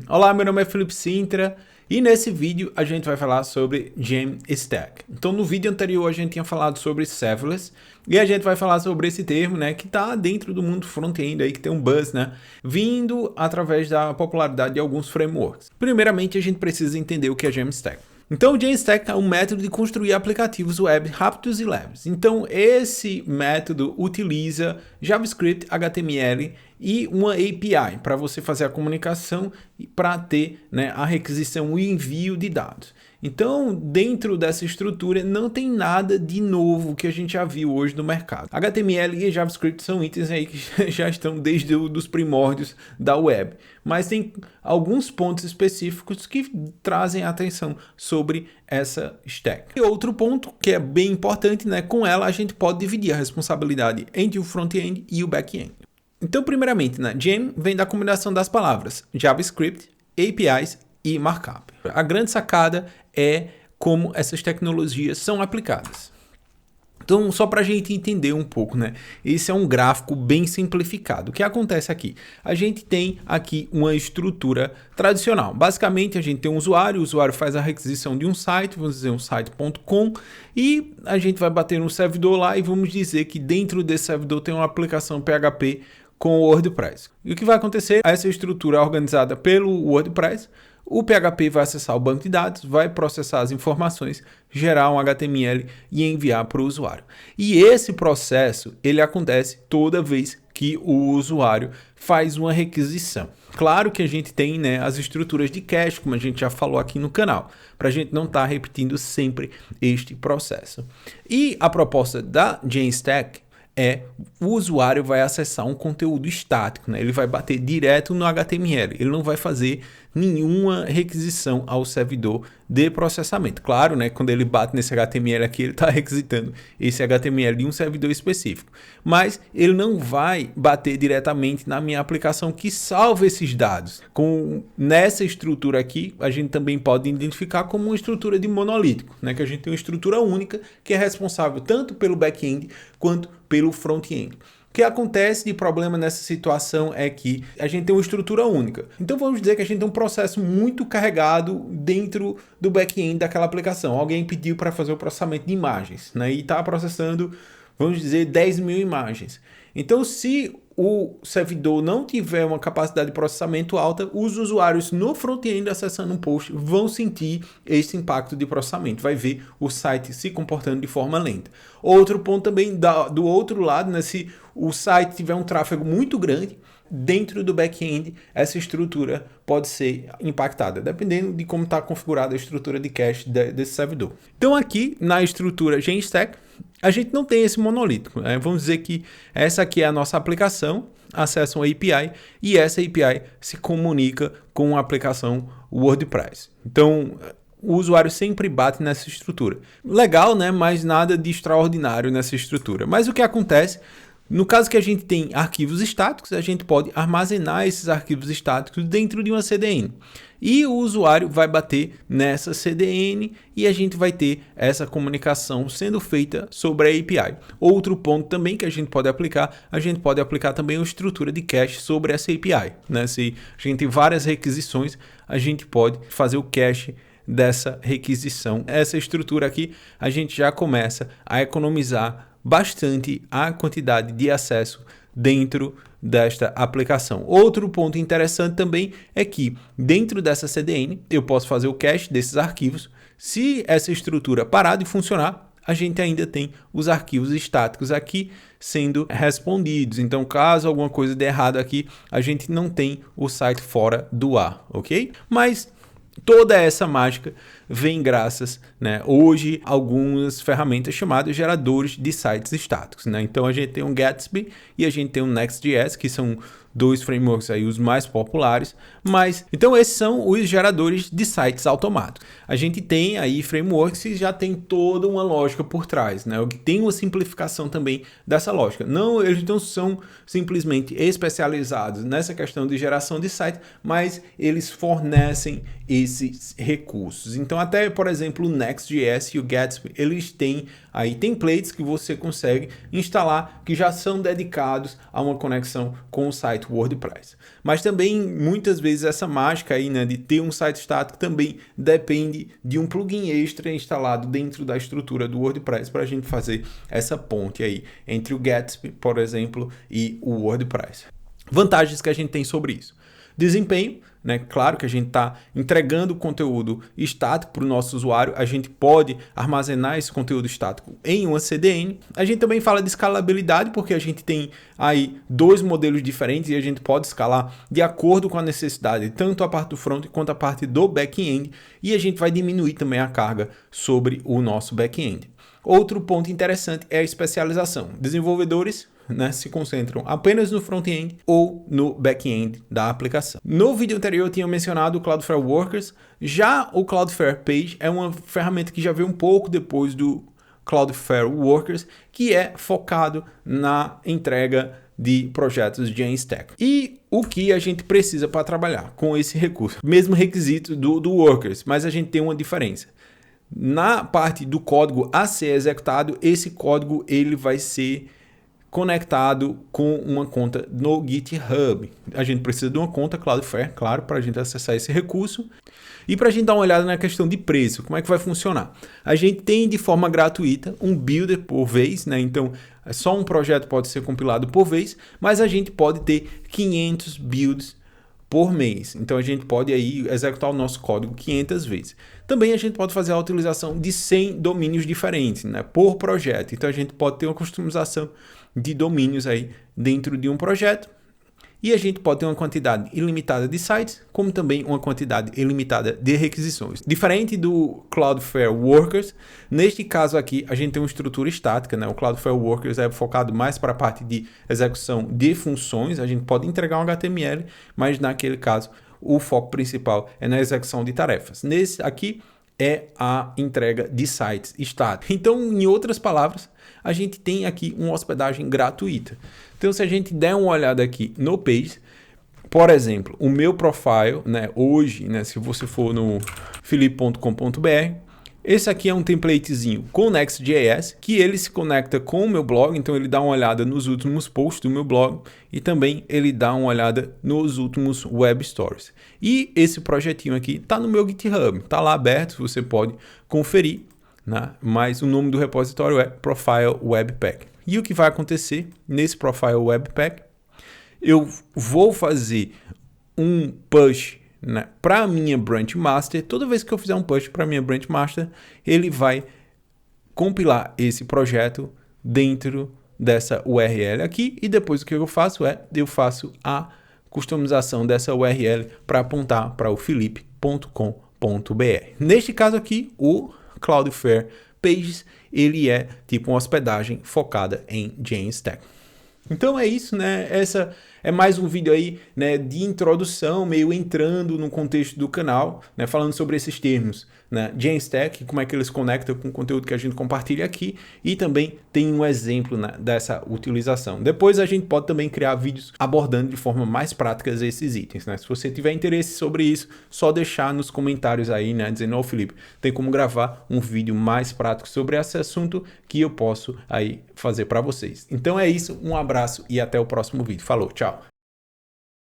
Olá, meu nome é Felipe Sintra e nesse vídeo a gente vai falar sobre Jamstack. Então no vídeo anterior a gente tinha falado sobre serverless e a gente vai falar sobre esse termo, né, que está dentro do mundo front-end aí, que tem um buzz, né, vindo através da popularidade de alguns frameworks. Primeiramente a gente precisa entender o que é Jamstack. Então o Jamstack é um método de construir aplicativos web rápidos e leves. Então esse método utiliza JavaScript, HTML e uma API para você fazer a comunicação e para ter, né, a requisição e envio de dados. Então, dentro dessa estrutura, não tem nada de novo que a gente já viu hoje no mercado. HTML e JavaScript são itens aí que já estão desde os primórdios da web. Mas tem alguns pontos específicos que trazem atenção sobre essa stack. E outro ponto que é bem importante, né? Com ela a gente pode dividir a responsabilidade entre o front-end e o back-end. Então, primeiramente, né, Jam vem da combinação das palavras JavaScript, APIs e Markup. A grande sacada é como essas tecnologias são aplicadas. Então, só para a gente entender um pouco, né? Esse é um gráfico bem simplificado. O que acontece aqui? A gente tem aqui uma estrutura tradicional. Basicamente, a gente tem um usuário, o usuário faz a requisição de um site, vamos dizer um site.com, e a gente vai bater no servidor lá e vamos dizer que dentro desse servidor tem uma aplicação PHP com o WordPress. E o que vai acontecer? Essa estrutura é organizada pelo WordPress. O PHP vai acessar o banco de dados, vai processar as informações, gerar um HTML e enviar para o usuário. E esse processo ele acontece toda vez que o usuário faz uma requisição. Claro que a gente tem, né, as estruturas de cache, como a gente já falou aqui no canal, para a gente não estar repetindo sempre este processo. E a proposta da Jamstack é o usuário vai acessar um conteúdo estático, né? Ele vai bater direto no HTML, ele não vai fazer nenhuma requisição ao servidor de processamento. Claro, né, quando ele bate nesse HTML aqui, ele está requisitando esse HTML de um servidor específico, mas ele não vai bater diretamente na minha aplicação que salva esses dados. Nessa estrutura aqui, a gente também pode identificar como uma estrutura de monolítico, né, que a gente tem uma estrutura única que é responsável tanto pelo back-end quanto pelo front-end. O que acontece de problema nessa situação é que a gente tem uma estrutura única. Então vamos dizer que a gente tem um processo muito carregado dentro do back-end daquela aplicação. Alguém pediu para fazer o processamento de imagens, né? E está processando, vamos dizer, 10 mil imagens. Então se o servidor não tiver uma capacidade de processamento alta, os usuários no front-end acessando um post vão sentir esse impacto de processamento. Vai ver o site se comportando de forma lenta. Outro ponto também do outro lado, né, se o site tiver um tráfego muito grande, dentro do back-end, essa estrutura pode ser impactada, dependendo de como está configurada a estrutura de cache desse servidor. Então aqui, na estrutura Jamstack, a gente não tem esse monolítico, né? Vamos dizer que essa aqui é a nossa aplicação, acessa uma API e essa API se comunica com a aplicação WordPress. Então, o usuário sempre bate nessa estrutura. Legal, né? Mas nada de extraordinário nessa estrutura. Mas o que acontece? No caso que a gente tem arquivos estáticos, a gente pode armazenar esses arquivos estáticos dentro de uma CDN. E o usuário vai bater nessa CDN e a gente vai ter essa comunicação sendo feita sobre a API. Outro ponto também que a gente pode aplicar também uma estrutura de cache sobre essa API, né? Se a gente tem várias requisições, a gente pode fazer o cache dessa requisição. Essa estrutura aqui, a gente já começa a economizar bastante a quantidade de acesso dentro desta aplicação. Outro ponto interessante também é que dentro dessa CDN eu posso fazer o cache desses arquivos. Se essa estrutura parar de funcionar, a gente ainda tem os arquivos estáticos aqui sendo respondidos. Então, caso alguma coisa dê errado aqui, a gente não tem o site fora do ar, ok? Mas toda essa mágica vem graças, né, hoje, algumas ferramentas chamadas geradores de sites estáticos, né? Então a gente tem um Gatsby e a gente tem um Next.js, que são dois frameworks aí os mais populares, mas então esses são os geradores de sites automáticos. A gente tem aí frameworks que já tem toda uma lógica por trás, né? Que tem uma simplificação também dessa lógica. Não, eles não são simplesmente especializados nessa questão de geração de site, mas eles fornecem esses recursos. Então até, por exemplo, o Next.js e o Gatsby, eles têm aí templates que você consegue instalar que já são dedicados a uma conexão com o site site WordPress. Mas também, muitas vezes, essa mágica aí, né, de ter um site estático também depende de um plugin extra instalado dentro da estrutura do WordPress para a gente fazer essa ponte aí entre o Gatsby, por exemplo, e o WordPress. Vantagens que a gente tem sobre isso. Desempenho, né? Claro que a gente está entregando conteúdo estático para o nosso usuário, a gente pode armazenar esse conteúdo estático em uma CDN. A gente também fala de escalabilidade, porque a gente tem aí dois modelos diferentes e a gente pode escalar de acordo com a necessidade, tanto a parte do front quanto a parte do back-end, e a gente vai diminuir também a carga sobre o nosso back-end. Outro ponto interessante é a especialização. Desenvolvedores, né, se concentram apenas no front-end ou no back-end da aplicação. No vídeo anterior eu tinha mencionado o Cloudflare Workers, já o Cloudflare Page é uma ferramenta que já veio um pouco depois do Cloudflare Workers, que é focado na entrega de projetos de Jamstack. E o que a gente precisa para trabalhar com esse recurso? Mesmo requisito do Workers, mas a gente tem uma diferença. Na parte do código a ser executado, esse código ele vai ser conectado com uma conta no GitHub. A gente precisa de uma conta Cloudflare, claro, para a gente acessar esse recurso. E para a gente dar uma olhada na questão de preço, como é que vai funcionar? A gente tem de forma gratuita um builder por vez, né? Então, só um projeto pode ser compilado por vez, mas a gente pode ter 500 builds por mês. Então a gente pode aí executar o nosso código 500 vezes. Também a gente pode fazer a utilização de 100 domínios diferentes, né, por projeto. Então a gente pode ter uma customização de domínios aí dentro de um projeto. E a gente pode ter uma quantidade ilimitada de sites, como também uma quantidade ilimitada de requisições. Diferente do Cloudflare Workers, neste caso aqui a gente tem uma estrutura estática, né? O Cloudflare Workers é focado mais para a parte de execução de funções, a gente pode entregar um HTML, mas naquele caso o foco principal é na execução de tarefas. Nesse aqui é a entrega de sites estáticos. Então, em outras palavras, a gente tem aqui uma hospedagem gratuita. Então, se a gente der uma olhada aqui no Page, por exemplo, o meu profile, né, hoje, né, se você for no philippe.com.br, esse aqui é um templatezinho com Next.js, que ele se conecta com o meu blog, então ele dá uma olhada nos últimos posts do meu blog e também ele dá uma olhada nos últimos web stories. E esse projetinho aqui está no meu GitHub, está lá aberto, você pode conferir, né? Mas o nome do repositório é Profile Webpack. E o que vai acontecer nesse Profile Webpack? Eu vou fazer um push, né, para a minha branch master. Toda vez que eu fizer um push para a minha branch master, ele vai compilar esse projeto dentro dessa URL aqui, e depois o que eu faço é, eu faço a customização dessa URL para apontar para o philippe.com.br. Neste caso aqui, o Cloudflare Pages, ele é tipo uma hospedagem focada em Jamstack. Então é isso, né? Essa é mais um vídeo aí, né, de introdução, meio entrando no contexto do canal, né, falando sobre esses termos, né, Jamstack, como é que eles conectam com o conteúdo que a gente compartilha aqui, e também tem um exemplo, né, dessa utilização. Depois a gente pode também criar vídeos abordando de forma mais prática esses itens, né? Se você tiver interesse sobre isso, só deixar nos comentários aí, né, dizendo, ô Felipe, tem como gravar um vídeo mais prático sobre esse assunto que eu posso aí fazer para vocês. Então é isso, um abraço e até o próximo vídeo. Falou, tchau!